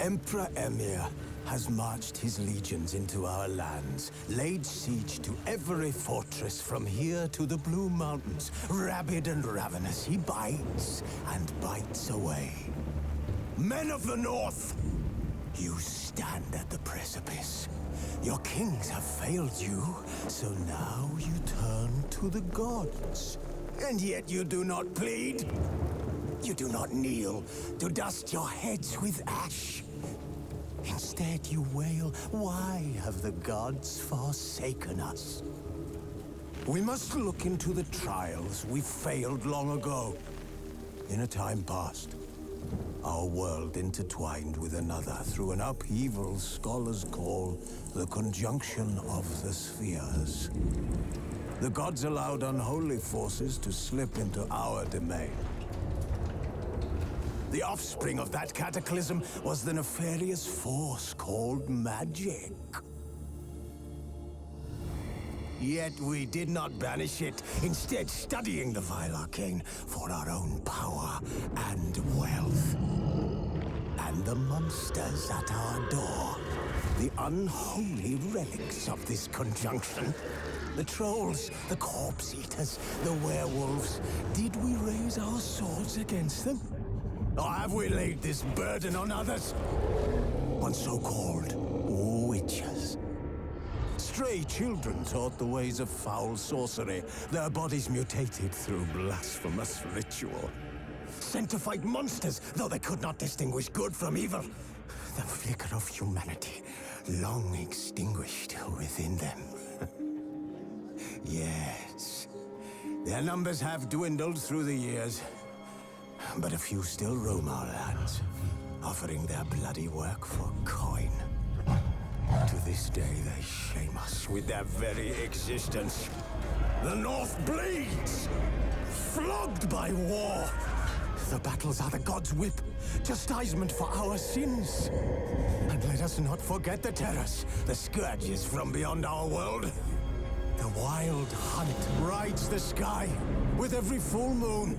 Emperor Emir has marched his legions into our lands, laid siege to every fortress from here to the Blue Mountains. Rabid and ravenous, he bites and bites away. Men of the North, you stand at the precipice. Your kings have failed you, so now you turn to the gods. And yet you do not plead. You do not kneel to dust your heads with ash. Instead you wail, why have the gods forsaken us? We must look into the trials we failed long ago. In a time past, our world intertwined with another through an upheaval scholars call the conjunction of the spheres. The gods allowed unholy forces to slip into our domain. The offspring of that cataclysm was the nefarious force called magic. Yet we did not banish it, instead studying the vile arcane for our own power and wealth. And the monsters at our door, the unholy relics of this conjunction. The trolls, the corpse eaters, the werewolves. Did we raise our swords against them? Or have we laid this burden on others? On so-called witches. Stray children taught the ways of foul sorcery, their bodies mutated through blasphemous ritual. Sent to fight monsters, though they could not distinguish good from evil. The flicker of humanity, long extinguished within them. Yes, their numbers have dwindled through the years. But a few still roam our lands, offering their bloody work for coin. To this day, they shame us with their very existence. The North bleeds, flogged by war. The battles are the gods' whip, chastisement for our sins. And let us not forget the terrors, the scourges from beyond our world. The wild hunt rides the sky with every full moon.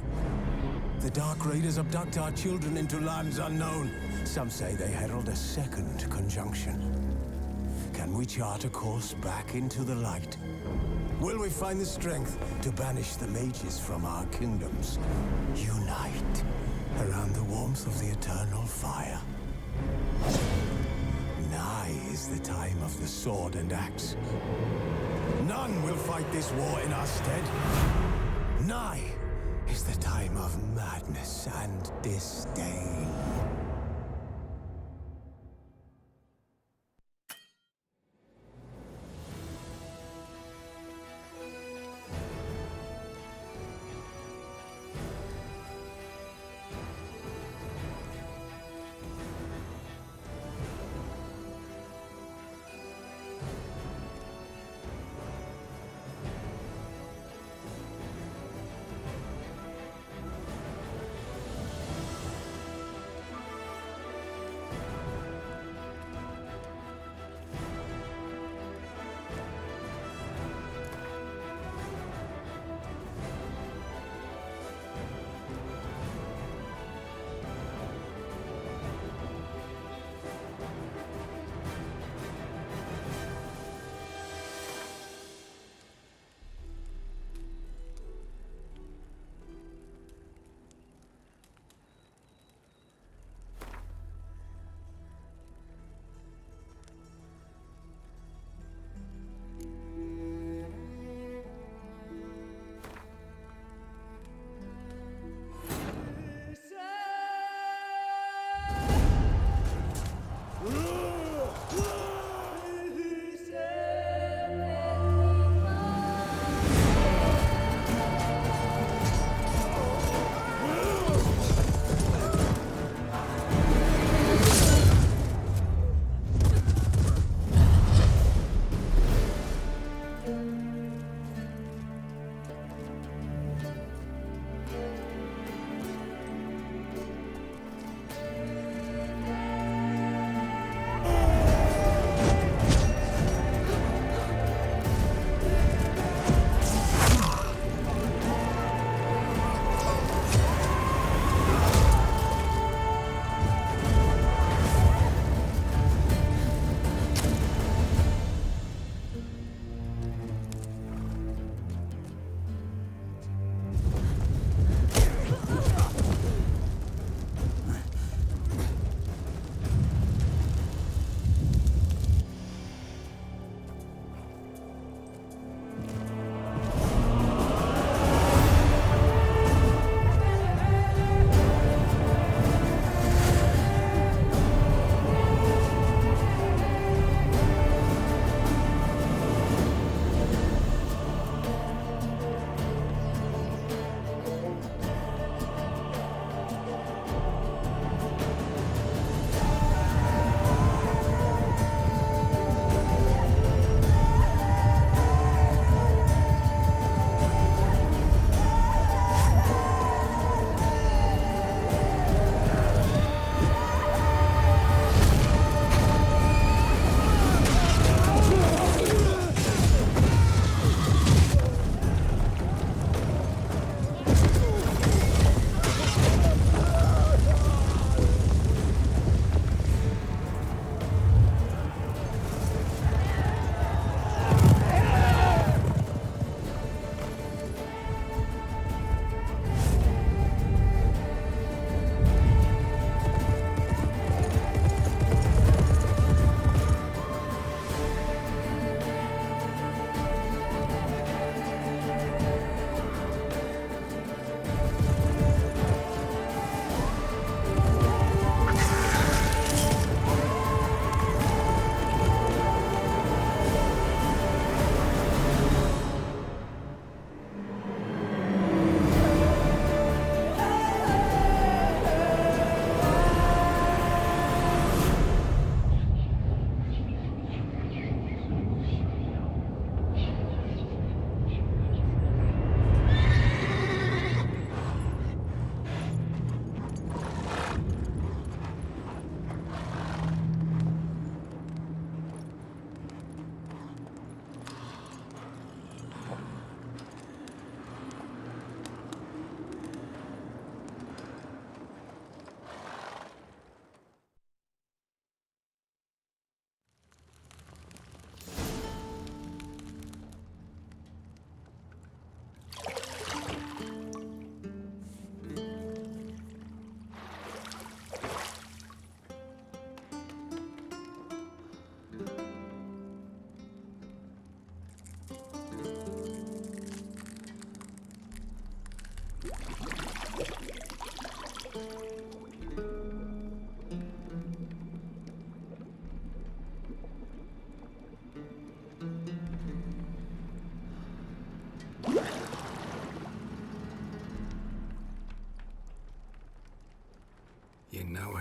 The Dark Raiders abduct our children into lands unknown. Some say they herald a second conjunction. Can we chart a course back into the light? Will we find the strength to banish the mages from our kingdoms? Unite around the warmth of the eternal fire. Nigh is the time of the sword and axe. None will fight this war in our stead. Nigh is the time of madness and disdain.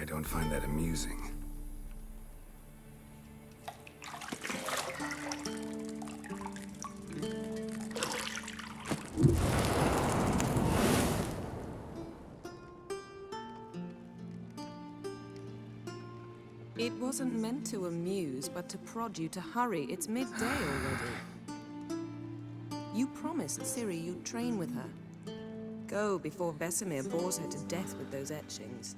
don't find that amusing. It wasn't meant to amuse, but to prod you to hurry. It's midday already. You promised Ciri you'd train with her. Go before Vesemir bores her to death with those etchings.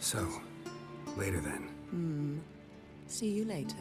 So, later then. See you later.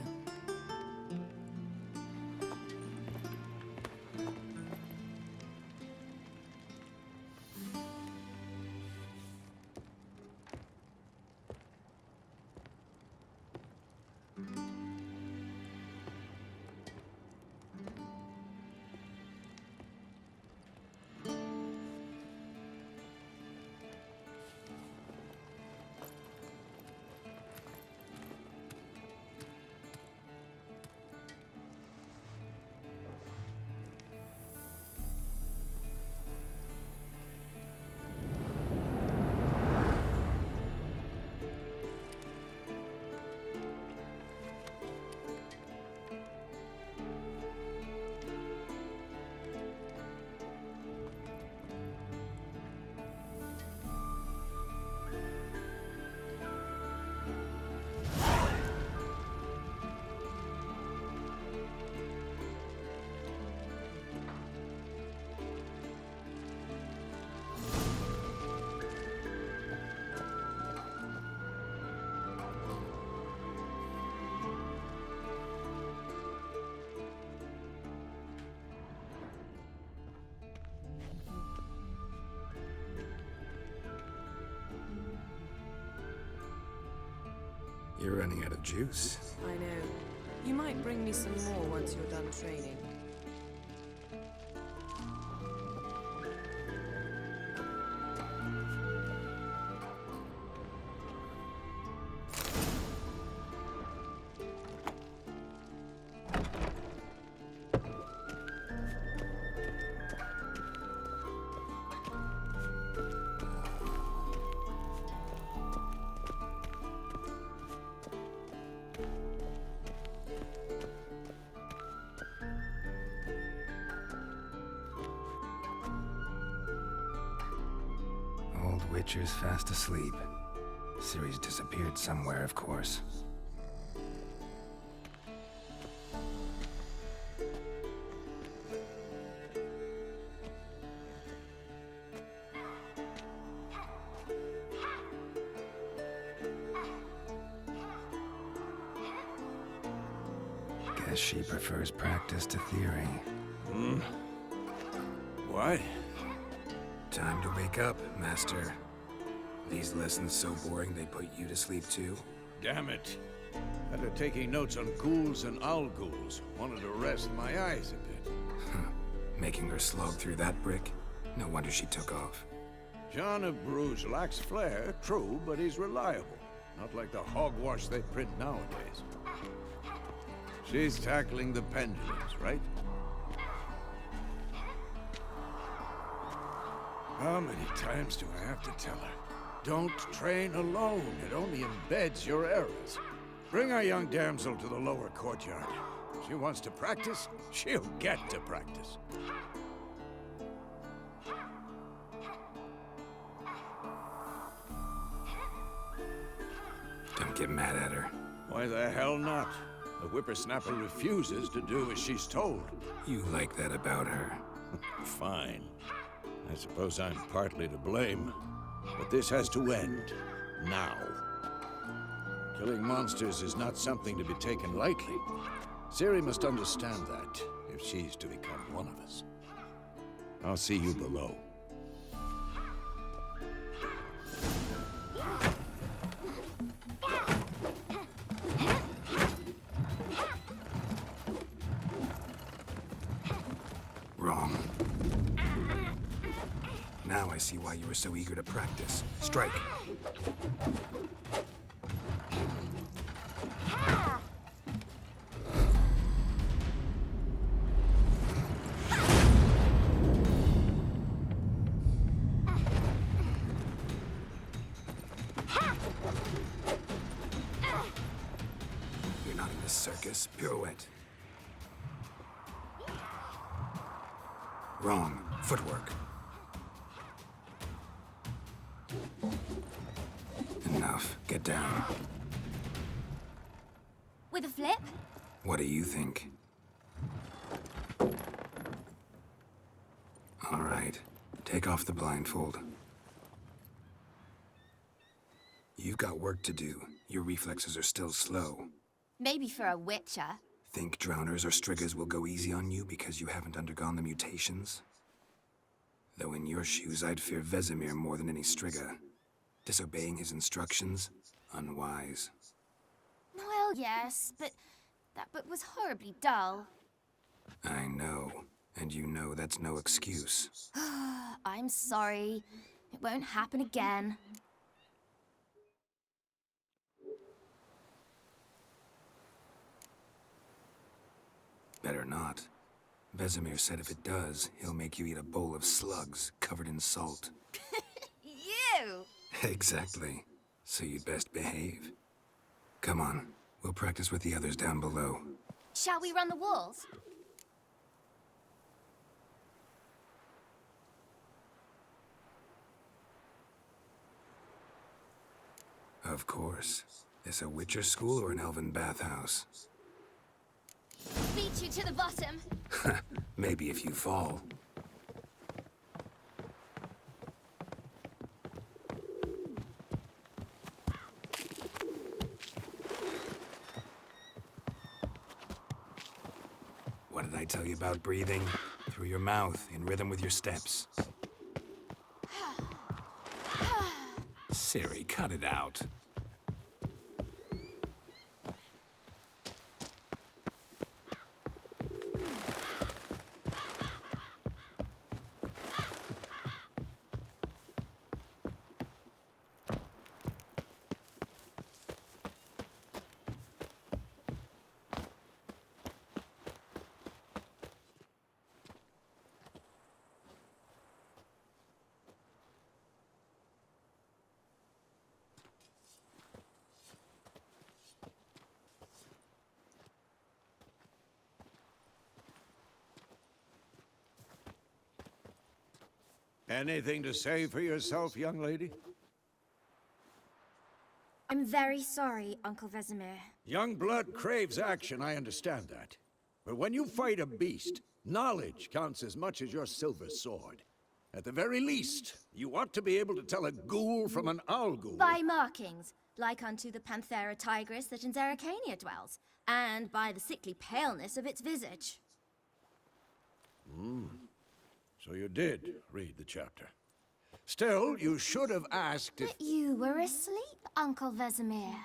You're running out of juice. I know. You might bring me some more once you're done training. Old Witcher's fast asleep. Ciri's disappeared somewhere, of course. Guess she prefers practice to theory. What? Time to wake up, Master. These lessons so boring they put you to sleep too? Damn it. After taking notes on ghouls and owl ghouls, wanted to rest my eyes a bit. Making her slog through that brick? No wonder she took off. John of Bruges lacks flair, true, but he's reliable. Not like the hogwash they print nowadays. She's tackling the pendulums, right? How many times do I have to tell her? Don't train alone. It only embeds your errors. Bring our young damsel to the lower courtyard. She wants to practice, she'll get to practice. Don't get mad at her. Why the hell not? The whippersnapper refuses to do as she's told. You like that about her. Fine. I suppose I'm partly to blame. But this has to end. Now. Killing monsters is not something to be taken lightly. Ciri must understand that, if she's to become one of us. I'll see you below. Wrong. Now I see why you were so eager to practice. Strike. this circus. Pirouette. Wrong. Footwork. Enough. Get down. With a flip? What do you think? All right. Take off the blindfold. You've got work to do. Your reflexes are still slow. Maybe for a witcher. Think drowners or striggers will go easy on you because you haven't undergone the mutations? Though in your shoes, I'd fear Vesemir more than any strigger. Disobeying his instructions? Unwise. Well, yes, but that book was horribly dull. I know. And you know that's no excuse. I'm sorry. It won't happen again. Better not. Vesemir said if it does, he'll make you eat a bowl of slugs covered in salt. You! Exactly. So you'd best behave. Come on, we'll practice with the others down below. Shall we run the walls? Of course. This a Witcher school or an elven bathhouse? Beat you to the bottom. Maybe if you fall. What did I tell you about breathing? Through your mouth, in rhythm with your steps. Siri, cut it out. Anything to say for yourself, young lady? I'm very sorry, Uncle Vesemir. Young blood craves action, I understand that. But when you fight a beast, knowledge counts as much as your silver sword. At the very least, you ought to be able to tell a ghoul from an owl ghoul. By markings, like unto the Panthera tigris that in Zerrikania dwells, and by the sickly paleness of its visage. So you did read the chapter. Still, you should have asked if... But you were asleep, Uncle Vesemir.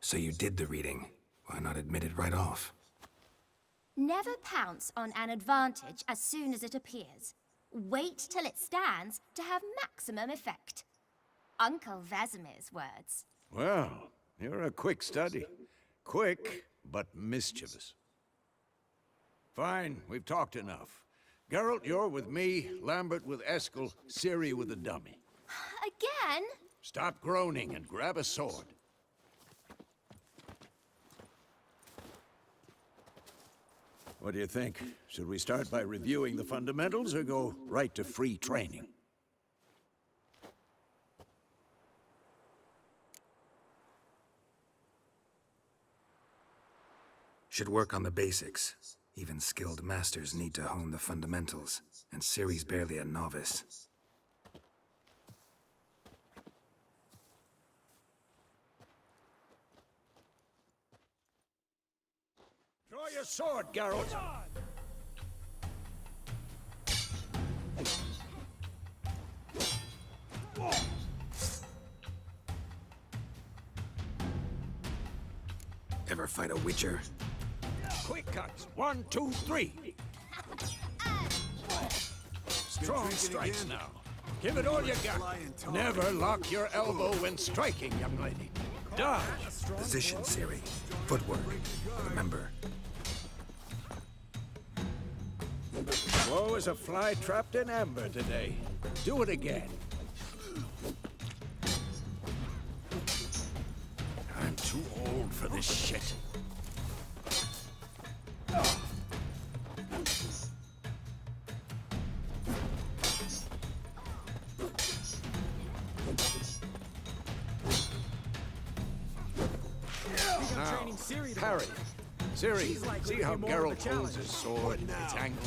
So you did the reading. Why not admit it right off? Never pounce on an advantage as soon as it appears. Wait till it stands to have maximum effect. Uncle Vesemir's words. Well, you're a quick study. Quick, but mischievous. Fine, we've talked enough. Geralt, you're with me, Lambert with Eskel, Ciri with the dummy. Again? Stop groaning and grab a sword. What do you think? Should we start by reviewing the fundamentals or go right to free training? Should work on the basics. Even skilled masters need to hone the fundamentals, and Ciri's barely a novice. Draw your sword, Geralt! Ever fight a Witcher? Quick cuts! 1, 2, 3! Strong strikes now. Give it all you got. Never lock your elbow when striking, young lady. Dodge! Position, Ciri. Footwork. Remember. Slow as a fly trapped in amber today. Do it again. I'm too old for this shit. Parry. Ciri, see how Geralt holds his sword and its angle?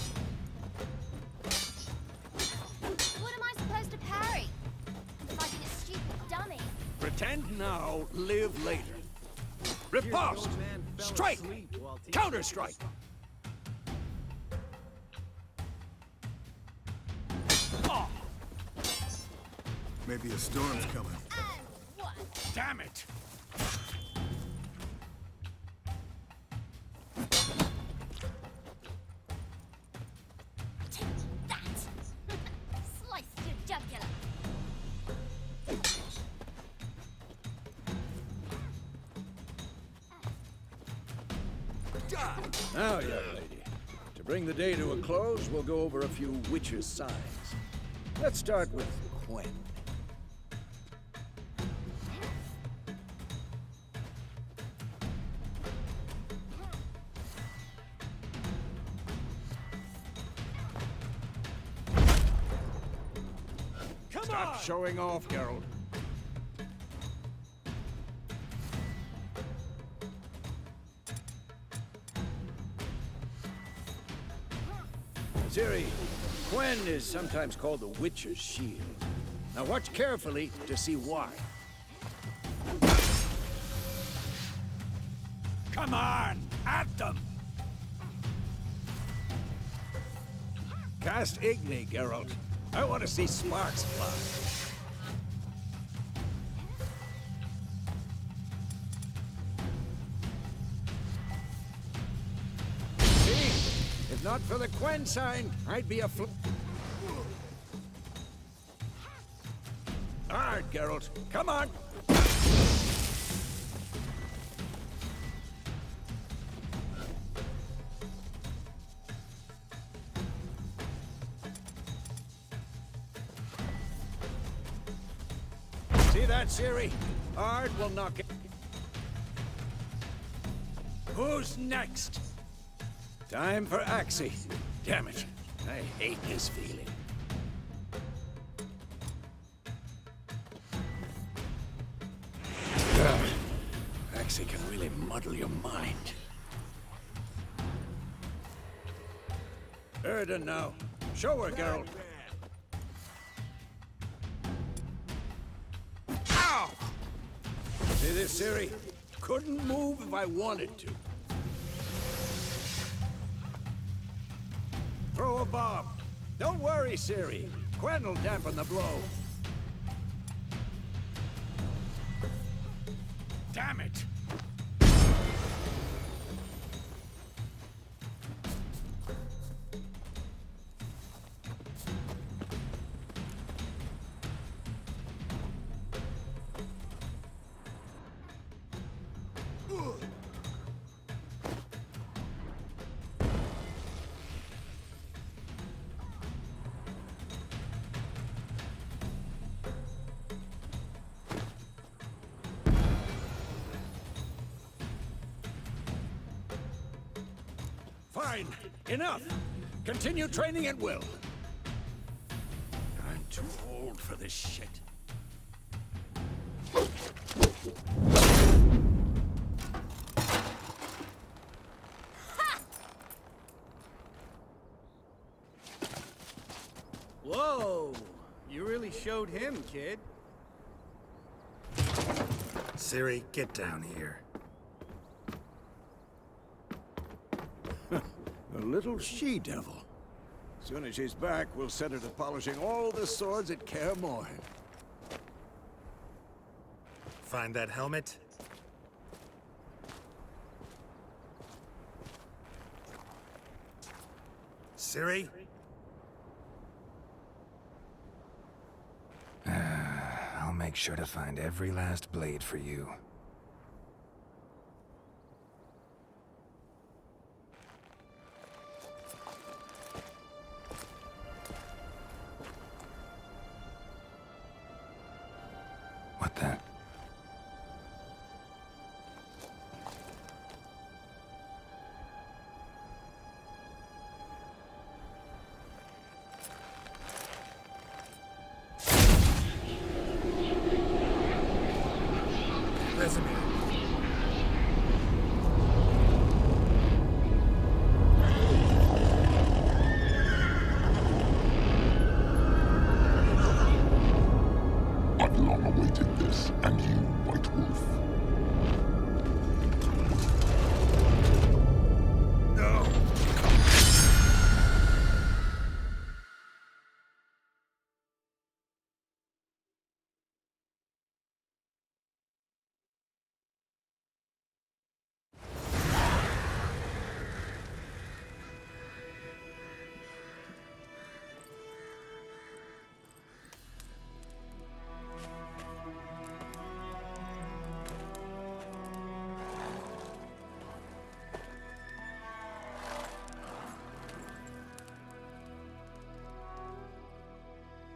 What am I supposed to parry? I'm fighting a stupid dummy. Pretend now, live later. Riposte! Strike! Counter-strike! Maybe a storm's coming. And what? Damn it! Take that! Sliced your jugular. Now, young lady, to bring the day to a close, we'll go over a few witches' signs. Let's start with Quen. Stop showing off, Geralt. Ciri, Quen is sometimes called the Witch's Shield. Now watch carefully to see why. Come on, at them! Cast Igni, Geralt. I want to see sparks fly. See? If not for the Quen sign, I'd be a Hard, Geralt. Come on! See that, Ciri? Ard will knock it. Who's next? Time for Axii. Damn it. I hate this feeling. Axii can really muddle your mind. Erden now. Show her, Geralt. Ow! See this, Ciri? Couldn't move if I wanted to. Throw a bomb. Don't worry, Ciri. Quen will dampen the blow. Damn it! Fine. Enough. Continue training at will. I'm too old for this shit. Whoa! You really showed him, kid. Ciri, get down here. A little she-devil. As soon as she's back, we'll set her to polishing all the swords at Kaer Morhen. Find that helmet? Ciri? I'll make sure to find every last blade for you. What the? Vesemir. I've long awaited this, and you, White Wolf. No!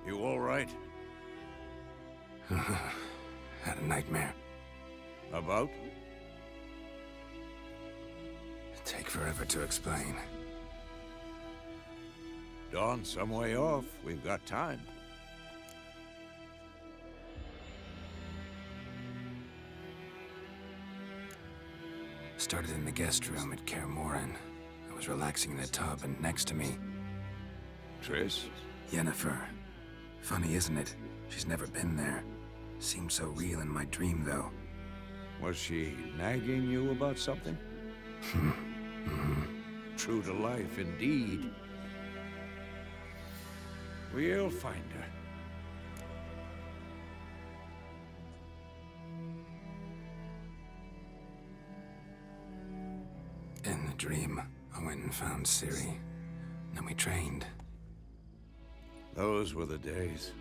You all right? Had a nightmare. About? Take forever to explain. Dawn's some way off. We've got time. Started in the guest room at Kaer Morhen. I was relaxing in the tub, and next to me, Triss? Yennefer. Funny, isn't it? She's never been there. Seemed so real in my dream, though. Was she nagging you about something? True to life, indeed. We'll find her. In the dream, I went and found Ciri. Then we trained. Those were the days.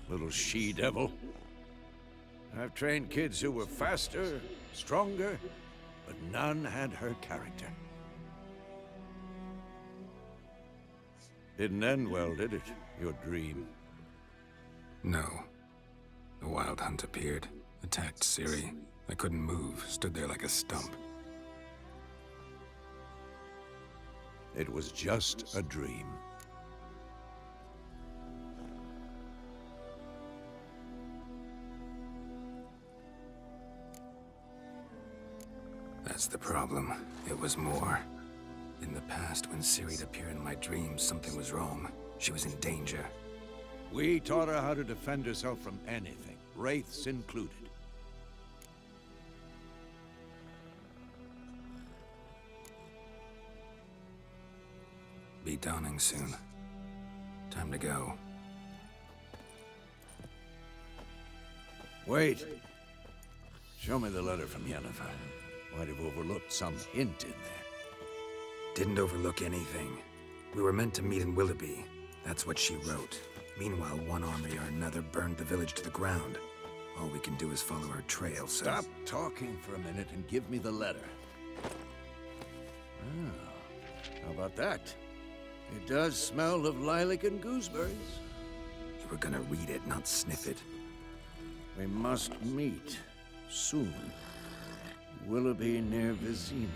Little she-devil. I've trained kids who were faster, stronger, but none had her character. Didn't end well, did it? Your dream? No. The Wild Hunt appeared, attacked Ciri. I couldn't move, stood there like a stump. It was just a dream. That's the problem. It was more. In the past, when Ciri'd appear in my dreams, something was wrong. She was in danger. We taught her how to defend herself from anything, wraiths included. Be dawning soon. Time to go. Wait. Show me the letter from Yennefer. Might have overlooked some hint in there. Didn't overlook anything. We were meant to meet in Willoughby. That's what she wrote. Meanwhile, one army or another burned the village to the ground. All we can do is follow her trail, so... Stop talking for a minute and give me the letter. Ah, how about that? It does smell of lilac and gooseberries. You were gonna read it, not sniff it. We must meet soon. Willoughby near Vizima.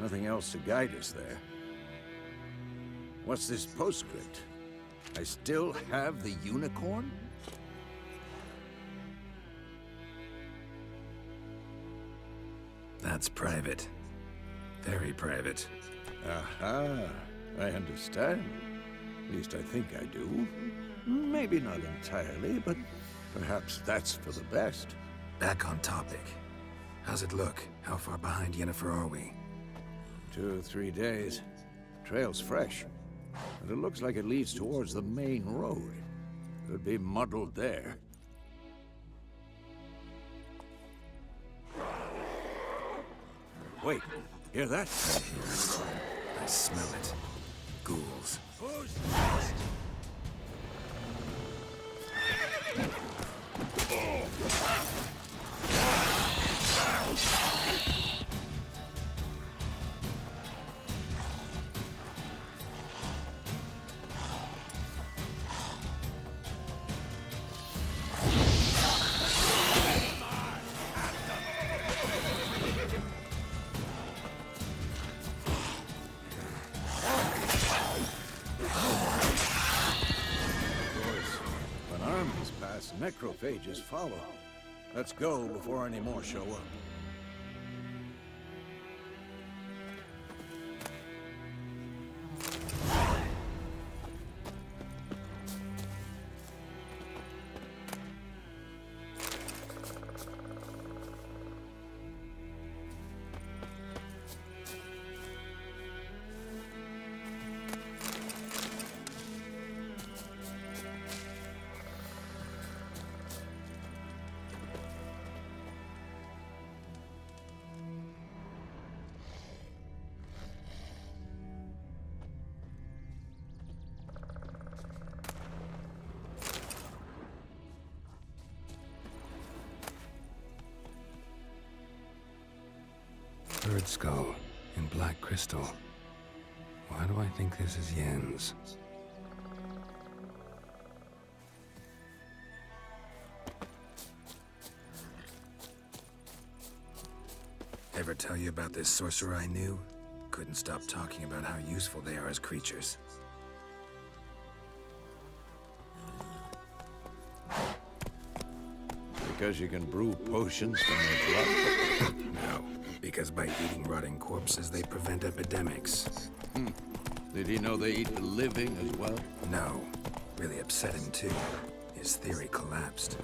Nothing else to guide us there. What's this postscript? I still have the unicorn? That's private. Very private. Aha, I understand. At least I think I do. Maybe not entirely, but perhaps that's for the best. Back on topic. How's it look? How far behind Yennefer are we? 2 or 3 days. Trail's fresh. But it looks like it leads towards the main road. Could be muddled there. Wait, hear that? I smell it. Ghouls. Unless necrophages follow. Let's go before any more show up. Bird skull in black crystal. Why do I think this is Yen's? Ever tell you about this sorcerer I knew? Couldn't stop talking about how useful they are as creatures. Because you can brew potions from their blood? No, because by eating rotting corpses, they prevent epidemics. Did he know they eat the living as well? No, really upset him too. His theory collapsed.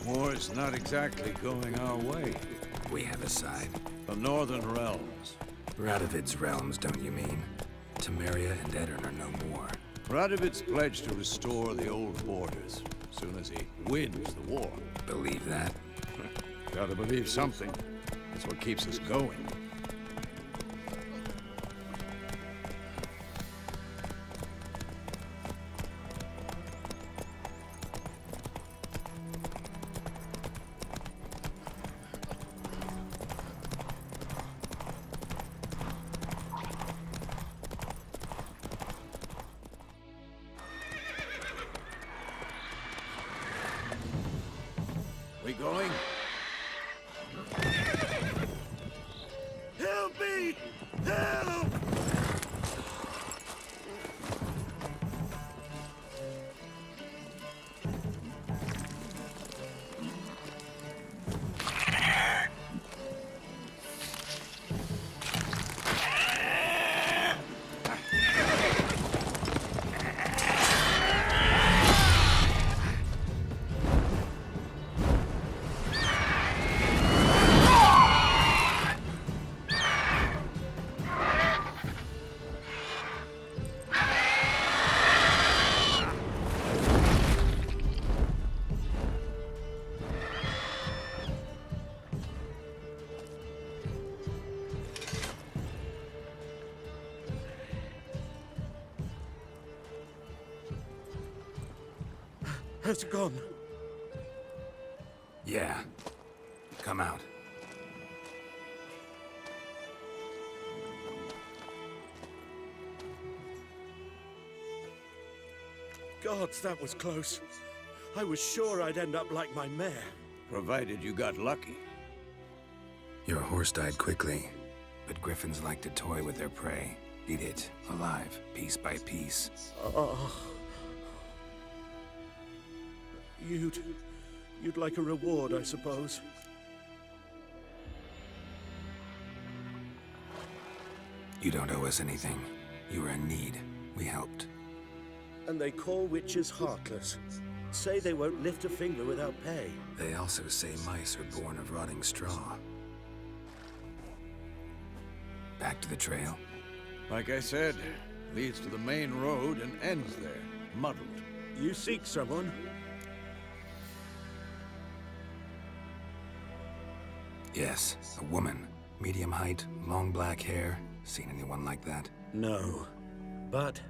War's not exactly going our way. We have a side. The Northern Realms. Radovid's realms, don't you mean? Temeria and Edirn are no more. Radovid's pledged to restore the old borders as soon as he wins the war. Believe that? Gotta believe something. That's what keeps us going. We going? Help me! Help! Has it gone? Yeah. Come out. Gods, that was close. I was sure I'd end up like my mare. Provided you got lucky. Your horse died quickly, but griffins like to toy with their prey. Eat it, alive, piece by piece. Oh. You'd like a reward, I suppose. You don't owe us anything. You were in need. We helped. And they call witches heartless. Say they won't lift a finger without pay. They also say mice are born of rotting straw. Back to the trail? Like I said, leads to the main road and ends there, muddled. You seek someone? Yes, a woman. Medium height, long black hair. Seen anyone like that? No. But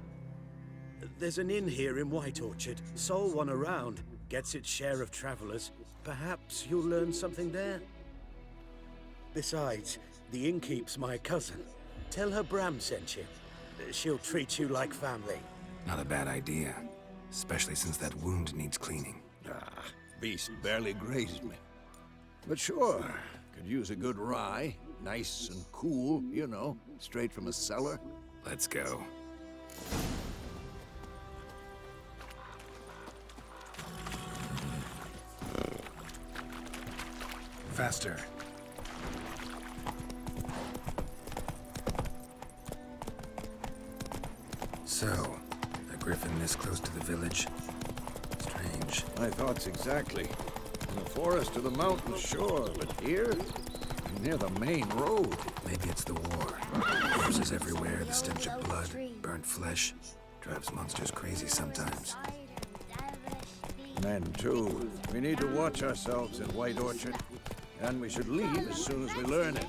there's an inn here in White Orchard. Sole one around. Gets its share of travelers. Perhaps you'll learn something there? Besides, the innkeep's my cousin. Tell her Bram sent you. She'll treat you like family. Not a bad idea. Especially since that wound needs cleaning. Ah, beast barely grazed me. But sure, could use a good rye. Nice and cool, you know, straight from a cellar. Let's go. Faster. So, a griffin this close to the village? Strange. My thoughts exactly. In the forest or the mountains, sure, but here? Near the main road. Maybe it's the war. Corpses everywhere, the stench of blood, burnt flesh. Drives monsters crazy sometimes. Men, too. We need to watch ourselves in White Orchard. And we should leave as soon as we learn it.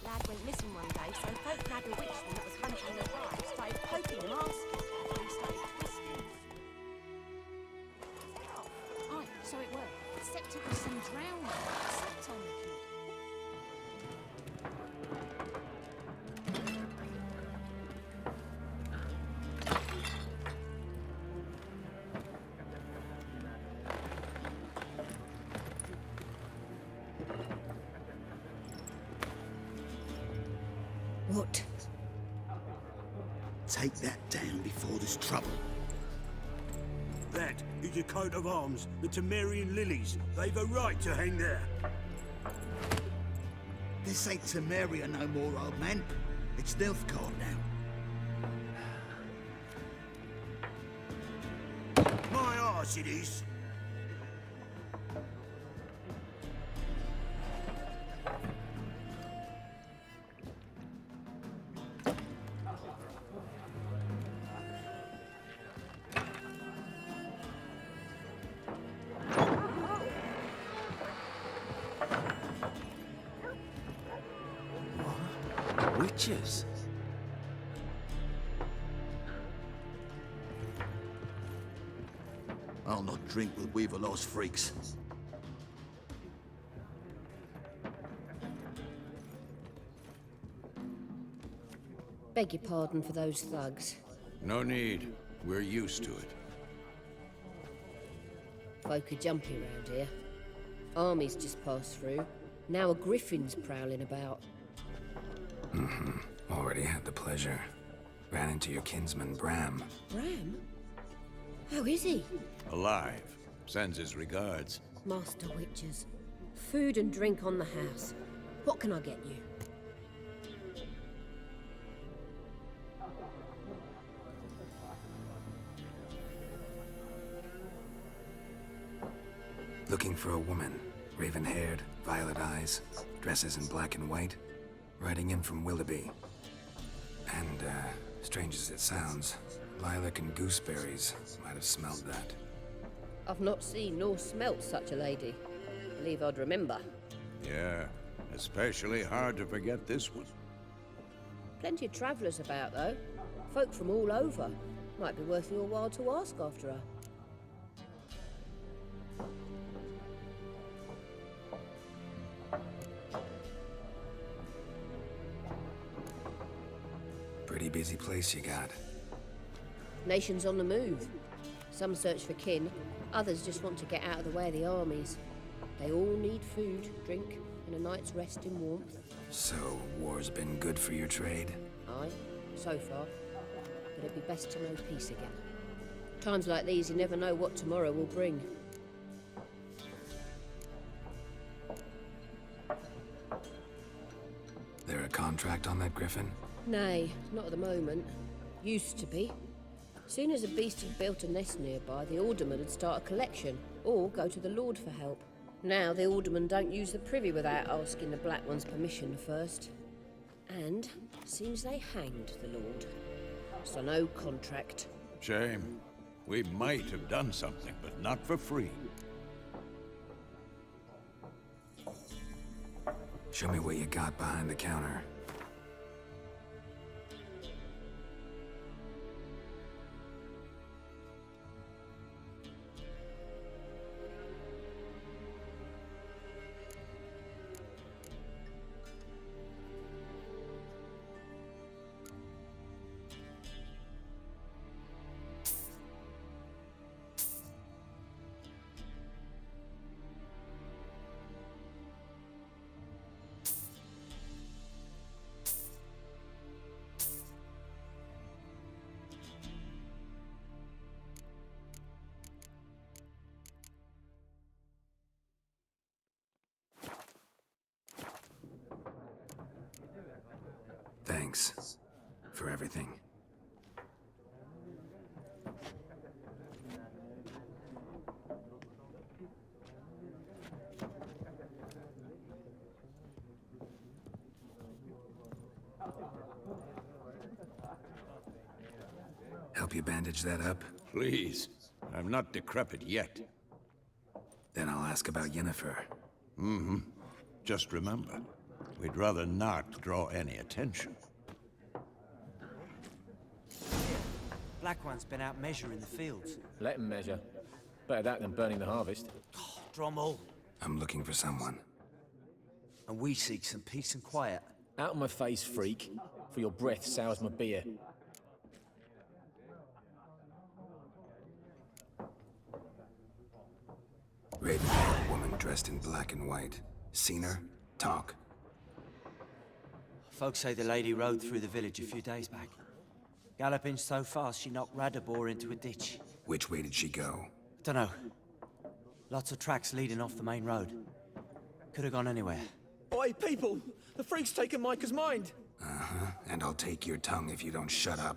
Lad went missing one day, so folk had a witchman that was hunting the bride, started poking and asking, and he started twisting. Aye, so it were. Except it was some drowning. Slept on the kid. What? Take that down before there's trouble. That is a coat of arms, the Temerian lilies. They've a right to hang there. This ain't Temeria no more, old man. It's Nilfgaard now. My arse it is. Witches? I'll not drink with Weaverlaw's freaks. Beg your pardon for those thugs. No need. We're used to it. Folk are jumpy around here. Armies just passed through. Now a griffin's prowling about. Already had the pleasure. Ran into your kinsman, Bram. Bram? How is he? Alive. Sends his regards. Master Witches. Food and drink on the house. What can I get you? Looking for a woman. Raven-haired, violet eyes, dresses in black and white. Riding in from Willoughby. And, strange as it sounds, lilac and gooseberries might have smelled that. I've not seen nor smelt such a lady. Believe I'd remember. Yeah, especially hard to forget this one. Plenty of travellers about, though. Folk from all over. Might be worth your while to ask after her. Pretty busy place you got. Nations on the move. Some search for kin, others just want to get out of the way of the armies. They all need food, drink, and a night's rest in warmth. So, war's been good for your trade? Aye, so far. But it'd be best to know peace again. Times like these, you never know what tomorrow will bring. There a contract on that griffin? Nay, not at the moment. Used to be. Soon as a beast had built a nest nearby, the alderman would start a collection, or go to the Lord for help. Now the aldermen don't use the privy without asking the Black One's permission first. And seems they hanged the Lord. So no contract. Shame. We might have done something, but not for free. Show me what you got behind the counter. Thanks for everything. Help you bandage that up? Please. I'm not decrepit yet. Then I'll ask about Yennefer. Mm-hmm. Just remember, we'd rather not draw any attention. Black One's been out measuring the fields. Let him measure. Better that than burning the harvest. Oh, Drommel. I'm looking for someone. And we seek some peace and quiet. Out of my face, freak. For your breath sours my beer. Raven-haired woman dressed in black and white. Seen her? Talk. Folks say the lady rode through the village a few days back. Galloping so fast she knocked Radabor into a ditch. Which way did she go? Dunno. Lots of tracks leading off the main road. Could have gone anywhere. Oi, people! The freak's taken Micah's mind! Uh-huh. And I'll take your tongue if you don't shut up.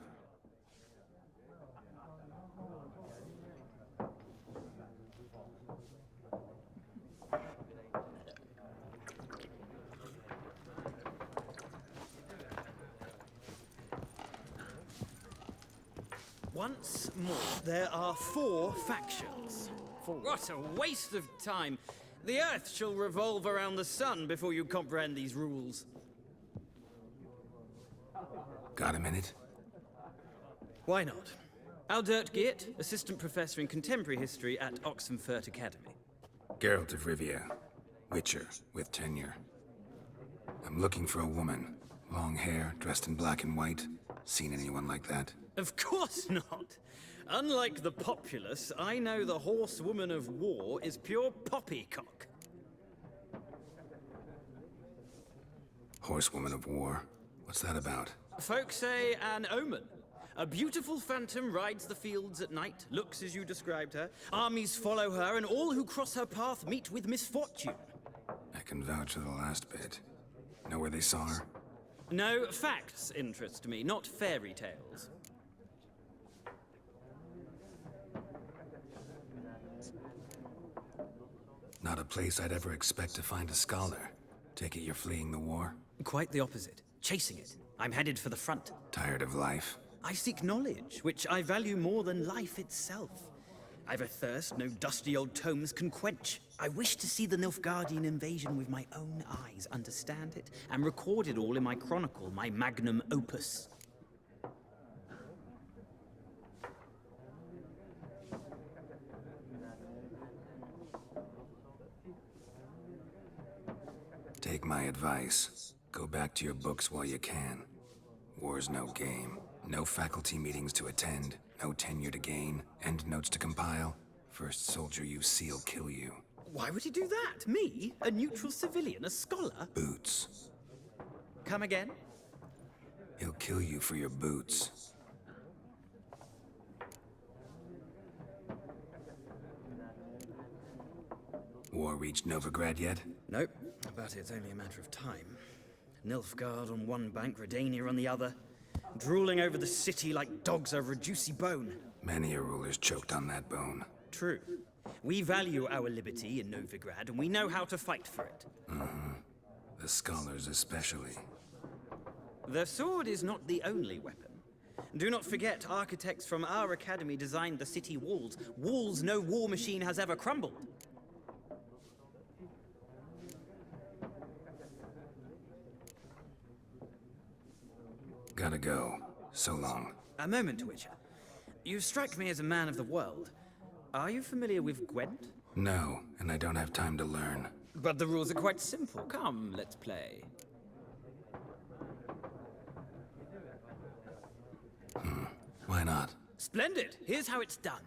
Once more, there are 4 factions. What a waste of time. The Earth shall revolve around the sun before you comprehend these rules. Got a minute? Why not? Aldert Geert, Assistant Professor in Contemporary History at Oxenfurt Academy. Geralt of Rivia. Witcher, with tenure. I'm looking for a woman. Long hair, dressed in black and white. Seen anyone like that? Of course not. Unlike the populace, I know the horsewoman of war is pure poppycock. Horsewoman of war? What's that about? Folks say an omen. A beautiful phantom rides the fields at night, looks as you described her. Armies follow her, and all who cross her path meet with misfortune. I can vouch for the last bit. Know where they saw her? No, facts interest me, not fairy tales. Not a place I'd ever expect to find a scholar. Take it you're fleeing the war? Quite the opposite. Chasing it. I'm headed for the front. Tired of life? I seek knowledge, which I value more than life itself. I've a thirst no dusty old tomes can quench. I wish to see the Nilfgaardian invasion with my own eyes, understand it, and record it all in my chronicle, my magnum opus. Take my advice. Go back to your books while you can. War's no game. No faculty meetings to attend. No tenure to gain. Endnotes to compile. First soldier you see will kill you. Why would he do that? Me? A neutral civilian? A scholar? Boots. Come again? He'll kill you for your boots. War reached Novigrad yet? Nope, but it's only a matter of time. Nilfgaard on one bank, Redania on the other. Drooling over the city like dogs over a juicy bone. Many a ruler's choked on that bone. True. We value our liberty in Novigrad, and we know how to fight for it. The scholars especially. The sword is not the only weapon. Do not forget, architects from our academy designed the city walls. Walls no war machine has ever crumbled. Gotta go. So long. A moment, Witcher. You strike me as a man of the world. Are you familiar with Gwent? No, and I don't have time to learn. But the rules are quite simple. Come, let's play. Why not? Splendid! Here's how it's done.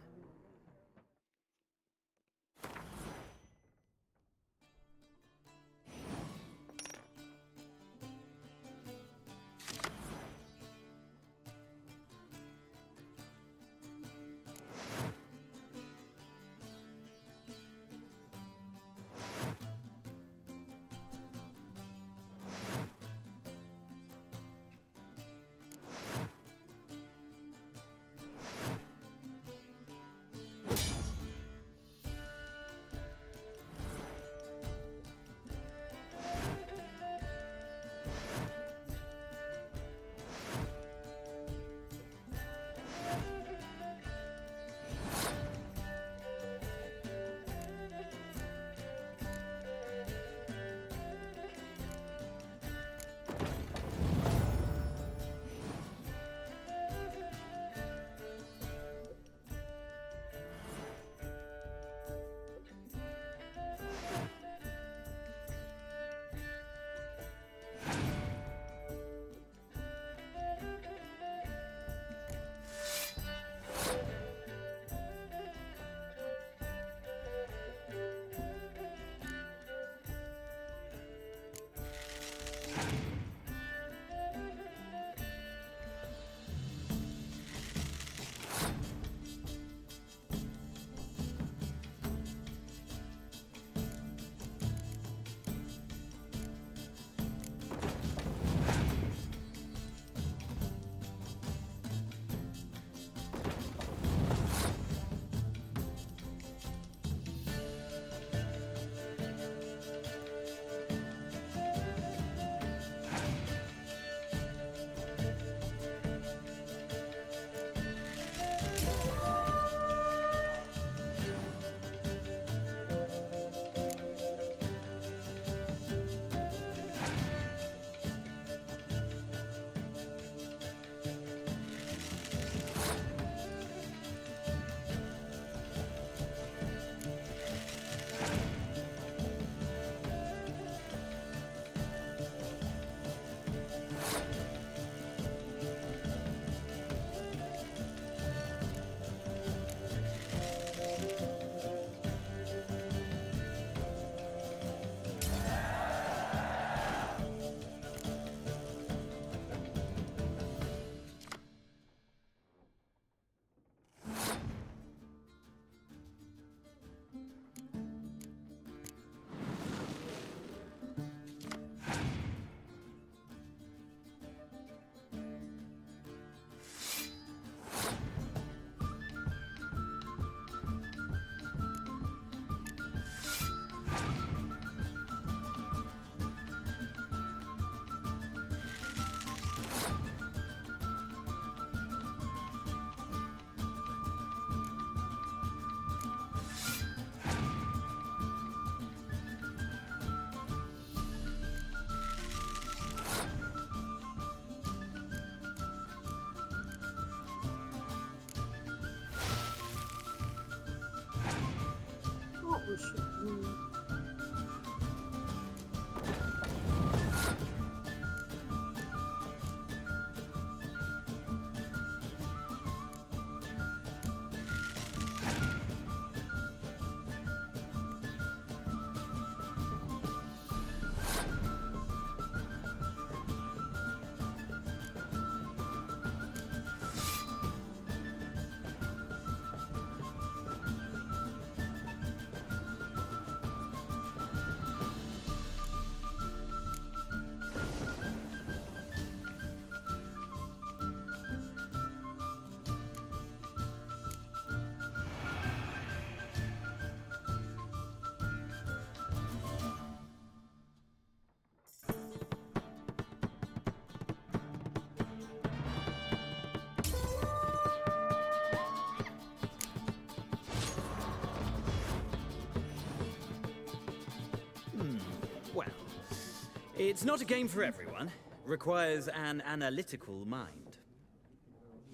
It's not a game for everyone. Requires an analytical mind.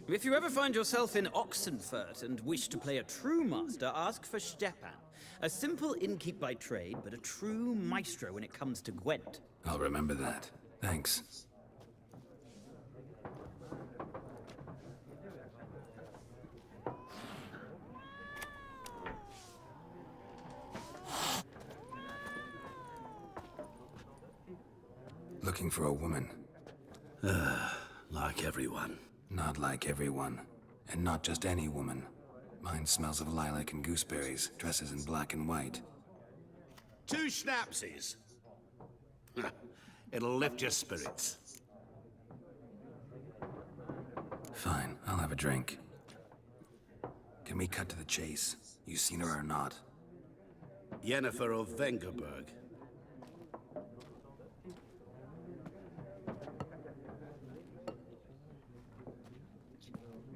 If you ever find yourself in Oxenfurt and wish to play a true master, ask for Stepan. A simple innkeep by trade, but a true maestro when it comes to Gwent. I'll remember that. Thanks. Looking for a woman. Like everyone. Not like everyone. And not just any woman. Mine smells of lilac and gooseberries, dresses in black and white. 2 schnapsies. It'll lift your spirits. Fine, I'll have a drink. Can we cut to the chase? You seen her or not? Yennefer of Vengerberg.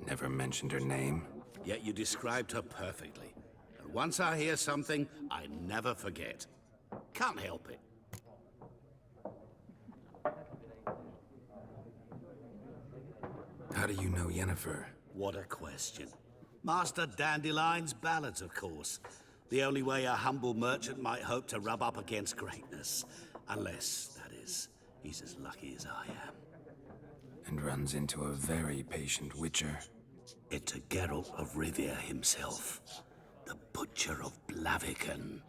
Never mentioned her name? Yet you described her perfectly. And once I hear something, I never forget. Can't help it. How do you know Yennefer? What a question. Master Dandelion's ballads, of course. The only way a humble merchant might hope to rub up against greatness. Unless, that is, he's as lucky as I am. And runs into a very patient witcher. It's a Geralt of Rivia himself. The Butcher of Blaviken.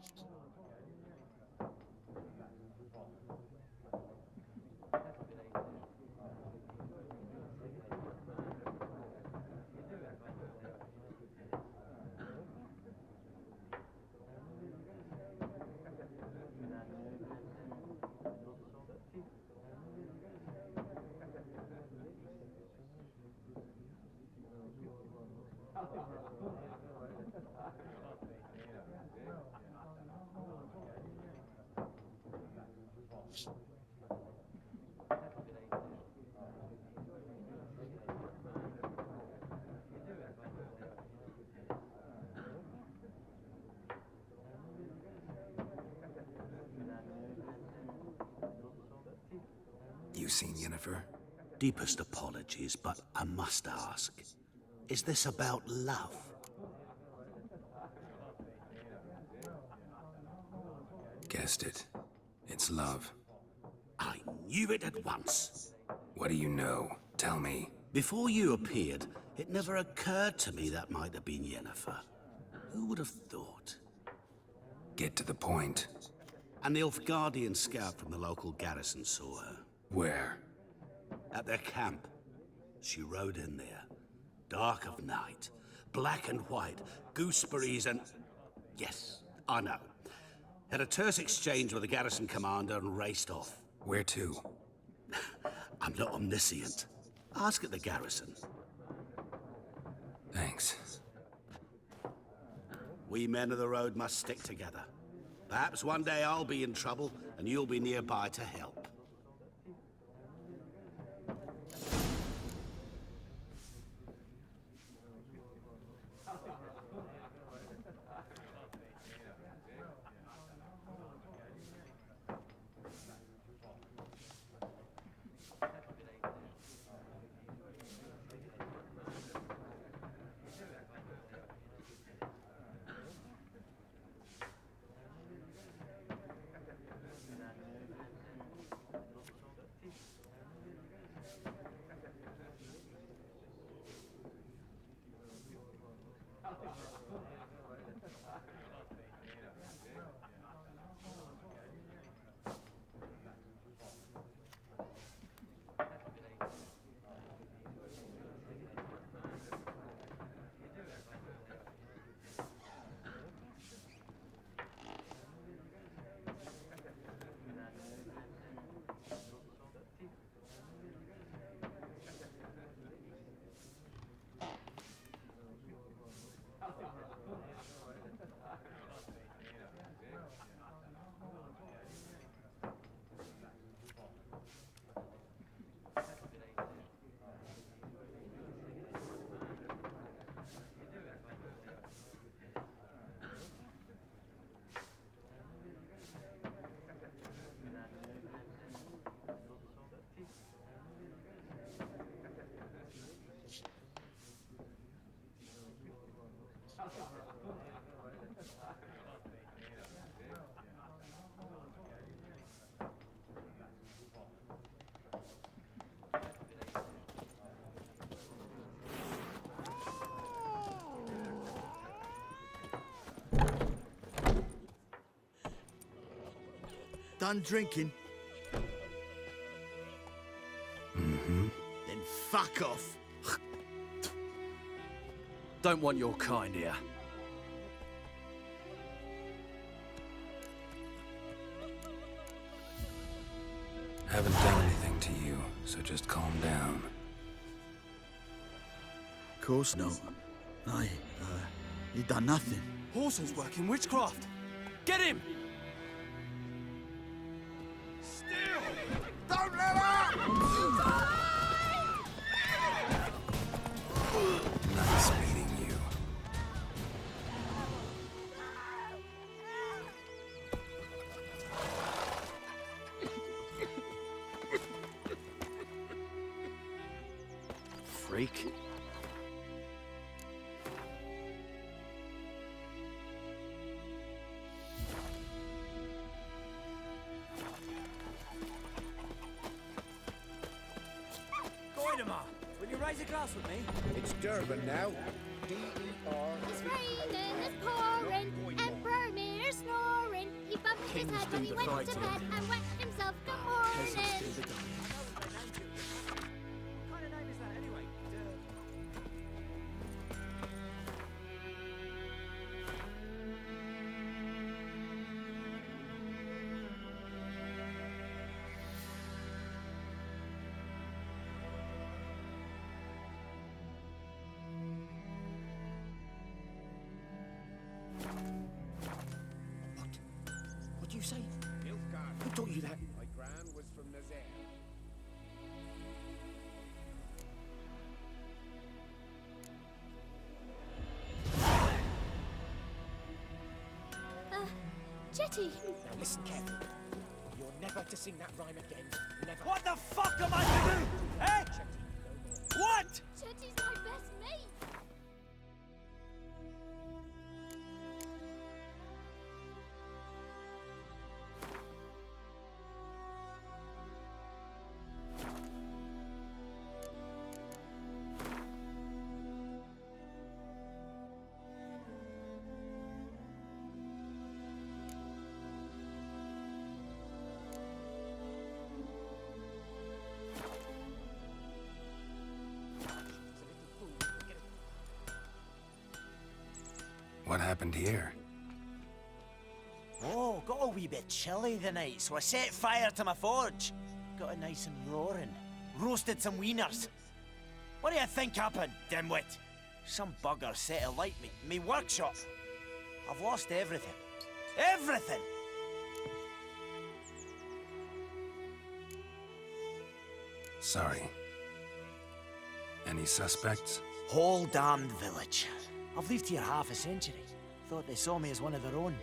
You seen Yennefer? Deepest apologies, but I must ask. Is this about love? Guessed it. It's love. I knew it at once. What do you know? Tell me. Before you appeared, it never occurred to me that might have been Yennefer. Who would have thought? Get to the point. An Nilfgaardian scout from the local garrison saw her. Where? At their camp. She rode in there. Dark of night. Black and white. Gooseberries and... Yes, I know. Had a terse exchange with the garrison commander and raced off. Where to? I'm not omniscient. Ask at the garrison. Thanks. We men of the road must stick together. Perhaps one day I'll be in trouble and you'll be nearby to help. done drinking? Mm-hmm. Then fuck off. Don't want your kind here. Haven't done anything to you, so just calm down. Of course not. You done nothing. Horses work in witchcraft. Get him! Don't let up! Nice meeting you. Freak. Will you raise a glass with me? It's Durban now. D-E-R. It's raining, it's pouring, and Bromir's snoring. He bumped his head when he went to bed and wet himself good morning. What kind of name is that anyway? What do you say? Who taught you that? My gran was from Nazaire. Jetty. Now listen carefully. You're never to sing that rhyme again. Never. What the fuck am I to do? Eh? What? Jetty's my best mate. What happened here? Oh, got a wee bit chilly the night, so I set fire to my forge. Got it nice and roaring. Roasted some wieners. What do you think happened, dimwit? Some bugger set alight me workshop. I've lost everything. Everything! Sorry. Any suspects? Whole damned village. I've lived here half a century. Thought they saw me as one of their own.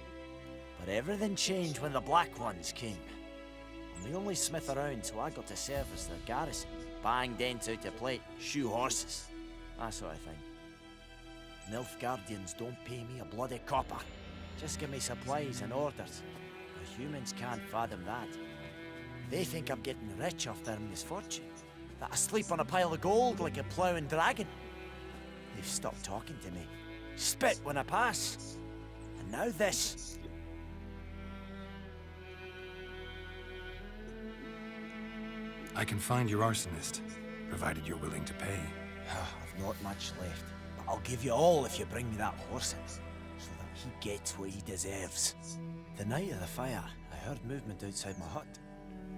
But everything changed when the Black Ones came. I'm the only smith around, so I got to serve as their garrison. Bang dents out of plate, shoe horses. That sort of thing. Nilfgaardians don't pay me a bloody copper. Just give me supplies and orders. The humans can't fathom that. They think I'm getting rich off their misfortune. That I sleep on a pile of gold like a ploughing dragon. They've stopped talking to me. Spit when I pass. And now this. I can find your arsonist, provided you're willing to pay. I've not much left, but I'll give you all if you bring me that horse in, so that he gets what he deserves. The night of the fire, I heard movement outside my hut.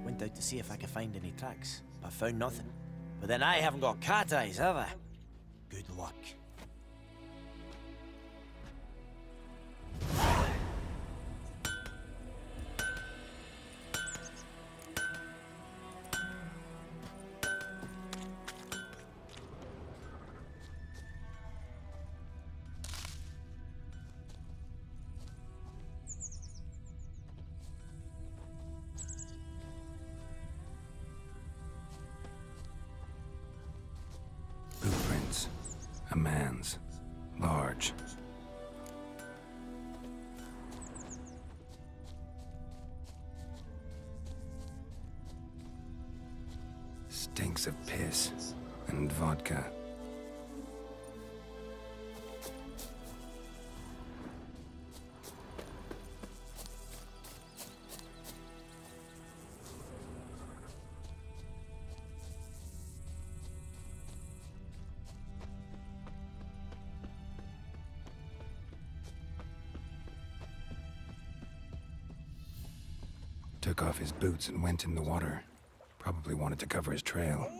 Went out to see if I could find any tracks, but found nothing. But then I haven't got cat eyes, have I? Good luck. Blueprints. A man's. Large. Stinks of piss and vodka. Took off his boots and went in the water. Probably wanted to cover his trail.